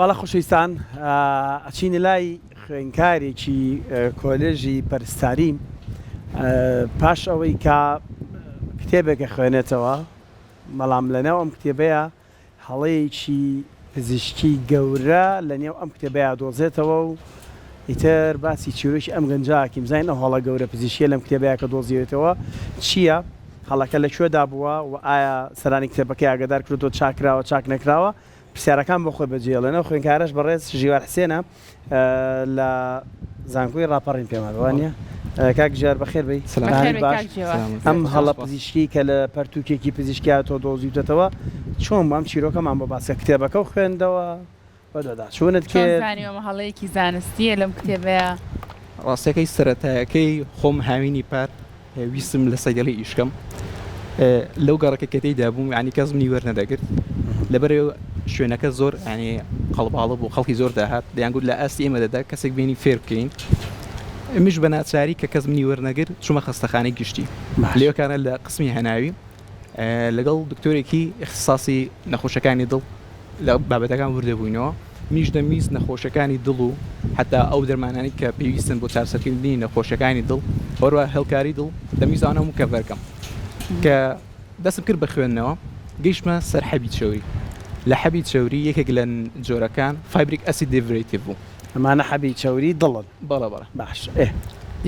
باڵا خۆشەویستان ئەچینە لای خوێندکارێکی کۆلێژی پەرستاری پاش ئەوەی کە کتێبێکە خوێنێتەوە بەڵام لەنێو ئەم کتێبەیە هەڵەیەکی پزیشکی گەورە لەنێو ئەم کتێبەیە دۆزێتەوە و ئیتر باسی چیرۆکی ئەم گەنجاکیم زین ئەو هەڵە گەورە پزیشکیە لەم کتێبەیە کە دۆزیێتەوە چییە؟ هەڵەکە لەکوێدا بووە و ئایا سەرانی کتێبەکەی ئاگادار کردووە چاکراوە چاک نەکراوە؟ پرسیارەکان بۆ خۆی بەجێڵێنەوە خوێندکارەش بەڕێز ژیوار حسێنە لە زانکۆی ڕاپەڕین پێمان وانە کاک ژیار بەخێر بی باش ئەم هەڵە پزیشکی کە لە پەرتوکێکی پزیشکیا تۆ دۆزیوتەوە چۆن ئەم چیرۆکەمان بۆ باسکە کتێبەکە و خوێندەوە بەدەدا چۆنت کێزانیوە هەڵەیەکی زانستیە لەم کتێبەیە ڕاستەکەی سەرەتایەکەی خۆم هاوینی پار ویستم لە سەگەڵی ئیشکەم لەو گەڕەکە کەتەیدا بووم ینی کەس منی وەرنەدەگرت لەبەرەوە شوێنەکە زۆر ینی قەڵباڵە بوو خەڵکی زۆر داهات دەیانگوت لە ئاستی ئێمەدەدا کەسێک بینی فێر بکەین مش بە ناچاری کە کەس منی وەرنەگر چوومە خەستەخانەی گشتی لێوەکانە لە قسمی هەناوی لەگەڵ دکتۆرێکی اختصاصی نەخۆشەکانی دڵ لە بابەتەکان وردەبووینەوە میش دەمیست نەخۆشەکانی دڵ و حتا ئەو دەرمانانی کە پێویستن بۆ چارەسەرکردنی نەخۆشەکانی دڵ هەروە هەڵکاری دڵ دەمیزانە و کەڤەرکەم کە دەستم کرد بە خوێندنەوە گەیشتمە سەر حەبیت شەوری لە حەبیت شەوری یەکێک لە جۆرەکان فایبریک ئەسید دێڤرێتیڤ بوو ئەمانە حەبیت شەوری دڵن بەڵە باش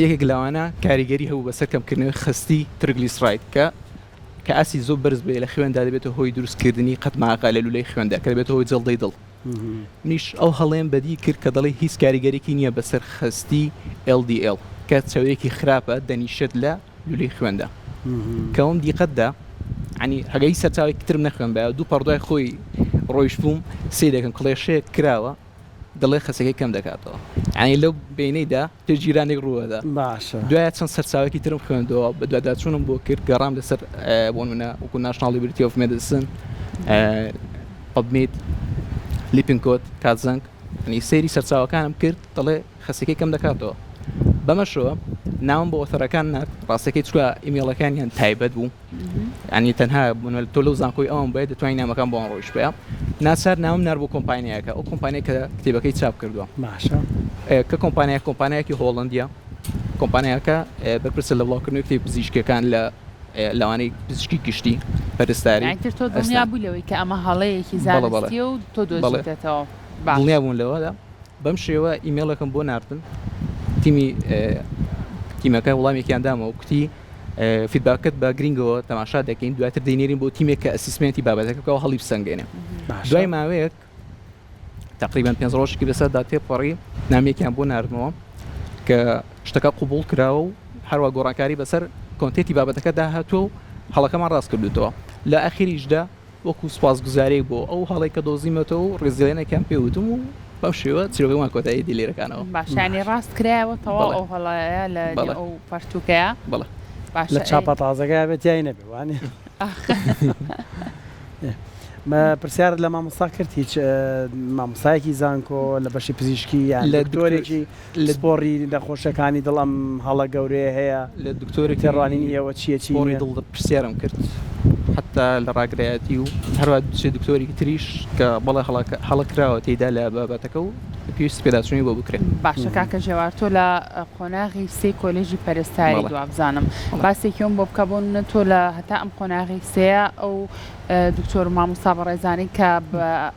یەکێک لەوانە کاریگەری هەبوو بەسەر کەمکردنەوەی خستی ترگلیسراید کە ئاسی زۆر بەرز بێ لە خوێندا دەبێتەوە هۆی دروستکردنی قەتماقا لە لولەی خوێندا کە دەبێتەوە هۆی جەڵدەی دڵ نیش ئەو هەڵێن بەدی کرد کە دەڵێ هیچ کاریگەرێکی نییە بەسەر خستی LDL کە چاوەیەکی خراپە دەنیشت لە لولەی خوێندا کەوم دیقەتدا عنی هەگەی سەرچاوێکی ترم نەخوێن بە دوو پەڕدوای خۆی ڕۆیشت بووم سێ دەکەم کڵێشەیەک کراوە دەڵێ خەسەکەی کەم دەکاتەوە عنی لەو بینەیدا تێ جیرانێک ڕووەدا باشە دوایە چەند سەرچاوێکی ترم خوێندەوە بە دوایدا چوونم بۆ کرد گەڕام لەسەر بۆ منە وەکو ناشنال لیبرتی ئۆف مێدیسن پەبمید لیپینکۆت کاتزەنگ ینی سەیری سەرچاوەکانم کرد دەڵێ خەسەکەی کەم دەکاتەوە بەمەشەوە ناوم بۆ ئۆتەرەکان نات ڕاستەکەی چووە ئیمێڵەکانیان تایبەت بوو ینی تەنها تۆ لەو زانکۆی ئەوم بێت دەتوانین نامەکان بۆ ڕۆیش بێ ناچار ناوم نار بۆ کۆمپانیایەکە ئەو کۆمپانیای کە کتێبەکەی چاپ کردووە باشە کە کۆمپانیایەکی هۆڵندیە کۆمپانیاکە بەرپرسە لە بڵاوکردنەوەی کتێب پزیشکیەکان لە لەوانەی پزیشکی گشتی پەرستاری تۆ دڵنیا بوو لەوەی کە ئەمە هەڵەیەکی زانستی و تۆ دۆزیتەوە دڵنیا بوون لەوەدا بەم شێوە ئیمێڵەکەم بۆ ناردن تیمەکە وڵامێکیان دامە و کوتی فیدباکت بە گرنگەوە تەماشا دەکەین دواتر دەینێرین بۆ تیمێک کە ئەسیسمنتی بابەتەکەەوە هەڵی بسەنگێنێ دوای ماوەیەک تقریبان 5 ڕۆژێکی بەسەردا تێپەڕی نامێکیان بۆ ناردنەوە کە شتەکە قوبوڵ کراوە و هەروە گۆڕانکاری بەسەر کۆنتێتی بابەتەکە داهاتوە و هەڵەکەمان ڕاست کردوتەوە لە ئاخریشدا وەکو سوپاسگوزارێک بۆ ئەو هەڵی کە دۆزیمەتەوە و ڕێزیێنێکیان پێوتم و بەو شێوە چیرۆکەمان کۆتایی دیلێرەکانەوە باشانی ڕاست کرایەوە تەواو ئەو هەڵەیە لە ئەو پەرتوکەیە بەڵێ لە چاپە تازەکە بێت یای نەبێ وانێ پرسیارت لە مامۆستا کرد هیچ مامۆستایەکی زانکۆ لە بەشی پزیشکی یان لە دکتۆرێکی سپۆڕی نەخۆشەکانی دڵ ئەم هەڵە گەورەیە هەیە لە دکتۆری تێڕوانینی ئێوە چییە چی دڵ پرسیارم کرد حتا لە ڕاگرایەتی و هەروە دکتۆرێکی تریش کە بەڵێ هەڵەکراوە تێیدا لە بابەتەکە و پێویست پێداچوونی بۆ بکرێت باشە کاکە ژێوار تۆ لە قۆناغی سێ کۆلێژی پەرستاری دوابزانم باسێکیەوە بۆ بکە بۆن تۆ لە هەتا ئەم قۆناغی سەیە ئەو دکتۆر مامۆستا بەڕێزانەی کە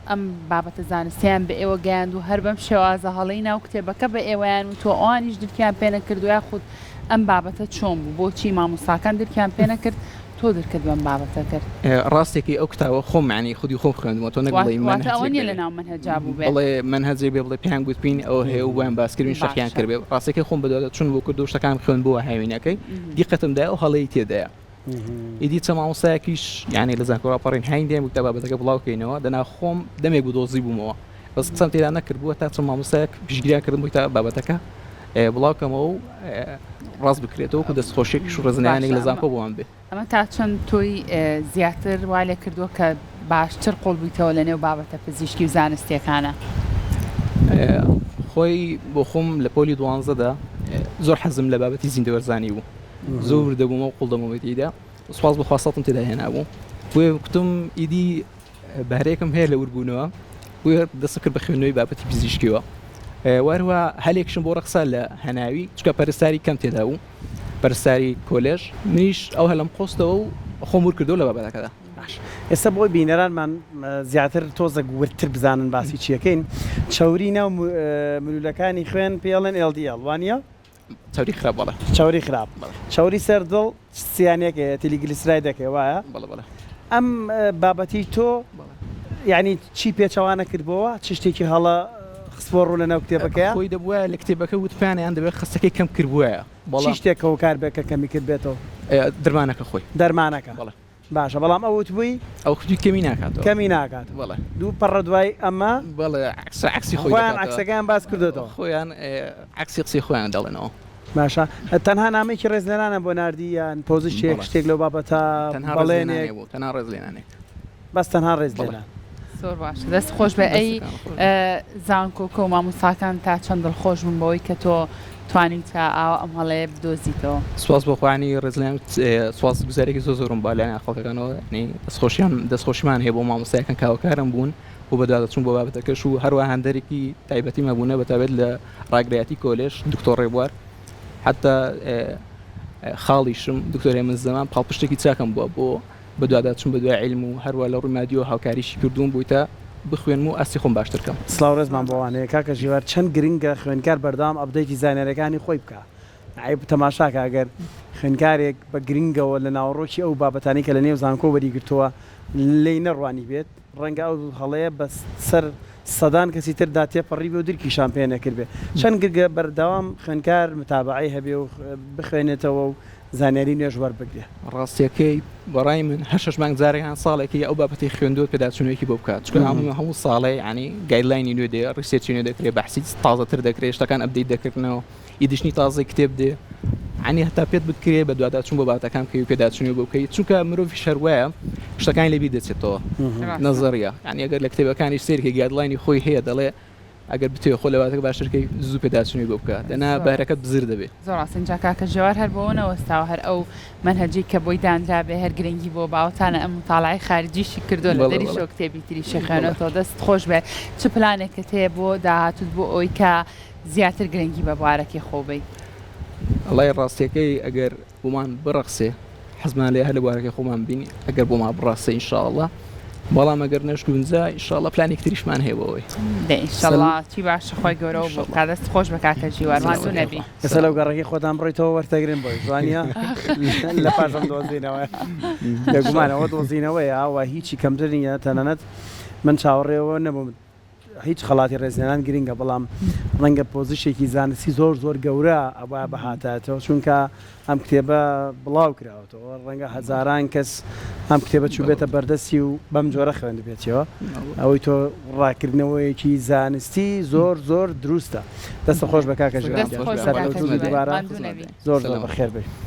ئەم بابەتە زانستیان بە ئێوە گەیاند و هەر بەم شێوازە هەڵەی ناو کتێبەکە بە ئێوەیان و تۆ ئەوانیش درکیان پێ نەکردو یاخود ئەم بابەتە چۆن بوو بۆچی مامۆستاکان درکیان پێ نەکرد تۆ درکرد بەم بابەتە کرد ڕاستێکی ئەو کتاوە خۆم عنی خودی خۆم خوێندمەوە تۆ نەگڵی منەوە لە ناو منهەجا بوو بڵێ منهەجێ بێ بڵێ پێیان گوتبین ئەو هەیە و ویان باسکردین شەکیان کرد بێ ڕاستێکی خۆم بەدواتە چون بۆ کرد و شتەکان خوێن بووە هاوینەکەی دیقەتمدا ئەو هەڵەی تێدایە ئیدی چە مامۆستایەکیش یعنی لە زانکۆ ڕاپەڕین هاین دێم وتە بابەتەکە بڵاوکەینەوە دەنا خۆم دەمێک بوو دۆزی بوومەوە بەس قسەم تێدا نەکردبووە تا چەند مامۆستایەک پشتگیریان کردم بوویتە بابەتەکە بڵاوکەمەوە و ڕاست بکرێتەوە و دەستخۆشێکی شوڕەزنیانێک لە زانکۆ بۆوان بێ ئەمە تا چەند تۆی زیاتر وا لێ کردووە کە باشتر قوڵ بوویتەوە لە نێو بابەتە پزیشکی و زانستیەکانە خۆی بۆ خۆم لە پۆلی 12دا زۆر حەزم لە بابەتی زیندەوەرزانی بوو زۆر دەبوومە و قوڵ دەمەوەتیدا سوپاس بە خواستم تێدا هێنابوو بۆیە کوتم ئیدی بەهرەیەکم هەیە لە وربوونەوە بۆ دەست کرد بە خوێندنەوەی بابەتی پزیشکیەوە وەروە هەلێکشم بۆ ڕەقسە لە هەناوی چکە پەرستاری کەم تێدا بوو پەرستاری کۆلێژ منیش ئەو هەلم خۆستەوە و خۆم ور کردو لە بابەتەکەدا ئێستا بۆی بینەرانمان زیاتر تۆزە ورتر بزانن باسی چیەکەین چاوری ناو ملولەکانی خوێن پێڵێن LDL وانە چاوری خراپ بەڵێ چاوری خراپ چاوری سەردڵ سیانێک تیلیگلیسرای دەکەی وایە بەڵێ ئەم بابەتی تۆ یعنی چی پێچەوانە کردبەوە چ شتێکی هەڵە خسبۆ ڕوو لە ناو کتێبەکەیە خۆی دەبووە لە کتێبەکە وتپیانیان دەبێت خستەکەی کەم کردبووە چی شتێکە و کار بێکە کەمی کرد بێتەوە دەرمانەکە خۆی دەرمانەکە باشە بەڵام ئەوت بووی ئەو خودی کەمی ناکاتەوە کەمی ناکات بەڵێ دوو پەڕە دوای ئەمە بەڵێ عکسی خۆیان عکسەکان باس کردێتەوە خۆیان عکسی قسەی خۆیان دەڵێنەوە باشە تەنها نامێکی ڕێزلێنانە بۆ نردیان پۆزیشتێک شتێک لەو بابەتە بەڵێنێک تەنها ڕێزلێنانێک بەس تەنها ڕێزلێنان زۆر باش دەست خۆش بە ئەی زانکۆکە و مامۆستاکان تا چەند دڵخۆش بوون بەوەی کە تۆ توانیت ئاوا ئەم هەڵەیە بدۆزیتەوە سواز بۆخوانی ڕێزلیان سواز گوزارێکی زۆرم بالیان خەڵکەکانەوە دەستخۆشیمان هەیە بۆ مامۆستایەکان کاوەکارم بوون و بەدوادەچوون بۆ بابەتەکەش و هەروە هەندێکی تایبەتی مەبوونە بەتابێت لە ڕاگرایەتی کۆلێژ دکتۆر ڕێبوار حتا خاڵیشم دکتۆری من زەمان پاڵپشتێکی چاکەم بووە بۆ بەدواداچوون بە دوای عیلم و هەروە لە ڕووی مادیۆ هاوکاریشی کردوون بووی تا بخوێنم و ئاستی خۆم باشتر کەم سڵاو ڕێزمان بۆوانەیە کاکە ژیوار چەند گرنگە خوێنکار بەردەوام ئەپدەیتی زانێرەکانی خۆی بکە عیب تەماشاکە ئەگەر خوێنکارێک بە گرنگەوە لە ناوڕۆکی ئەو بابەتانی کە لە نێو زانکۆ وەریگرتووە لی نەڕوانی بێت ڕەنگە ئەو هەڵەیە بە سەر سەدان کەسی تردا تێپەڕی بێ و درکیشان پێ نەکرد بێ چەند گرگە بەردەوام خوێنکار متابعی هەبێ و بخوێنێتەوە و زانیاری نوێژ وەربگرێ ڕاستیەکەی بەڕای من هەشش مانگ جارێکان ساڵێکی ئەو بابەتی خوێندووە پێداچوونێکی بۆ بکات چکە هەموو ساڵێ ینی گایدلاینی نوێ دێ ڕیسێرچی نوێ دەکرێت بەحسی تازەتر دەکرێت شتەکان ئەپدەیت دەکردنەوە ئیدیشنی تازەی کتێب دێ عنی هەتا پێت بکرێ بە دواداچوون بۆ بابەتەکان کە پێداچوونی بۆ بکەیت چونکە مرۆڤی شەروایە شتەکانی لەبی دەچێتەوە نەزەریە ینی ئەگەر لە کتێبەکانی سێرکە گایدلاینی خۆی هەیە دەڵێ ئەگەر بتوێ خۆ لەواتەکە باشترکەی زوو پێداچوونی بۆ بکات دەنا بارەکەت بزر دەبێت زۆر ڕاستینجا کاکە ژێوار هەر بۆەوەستاوە هەر ئەو منهەجی کە بۆی دانرا بێ هەر گرنگی بۆ باوتانە ئەم مطالعی خارجیشی کردو لە دەریشەوە کتێبی تریشی خوێنەوە دەست خۆش بێت چ پلانێکت هەیە بۆ داهاتوت بۆ ئەوی کە زیاتر گرنگی بە بوارەکەی خۆبەی ئەڵای ڕاستیەکەی ئەگەر بۆمان بڕەخسێ حەزمان لێ هەر لە بوارەکەی خۆمان بینی ئەگەر بۆمان بڕاستە ئینشاءڵڵا بەڵام ئەگەر نەشگونجا ئینشاءڵڵا پلانێک تریشمان هەیە بەوەی ئینشاءڵڵا چی باشە خۆی گەورەوە بۆ بکات دەست خۆش بە کاکە ژیوارمان دوو نەبی ئێستا لەو گەڕێکی خۆتان بڕیتەوە وەرتەگرن بۆی جوانە لە پاشەم دۆزینەوە دەگومانەوە دۆزینەوەیە ئەوە هیچی کەمتر نیە تەنانەت من چاوەڕێەوە نەبووم هیچ خەڵاتی ڕێزێنان گرنگە بەڵام ڕەنگە پۆزیشێکی زانستی زۆر گەورە ئەوە بەهاتاتەوە چونکە ئەم کتێبە بڵاو کراوەتەوە ڕەنگە هەزاران کەس ئەم کتێبە چوو بێتە بەردەستی و بەم جۆرە خوێن بێتەوە ئەوەی تۆ ڕاکردنەوەیەکی زانستی زۆر دروستە دەستە خۆش بە کاکە ژیان زۆر بەخێر بێت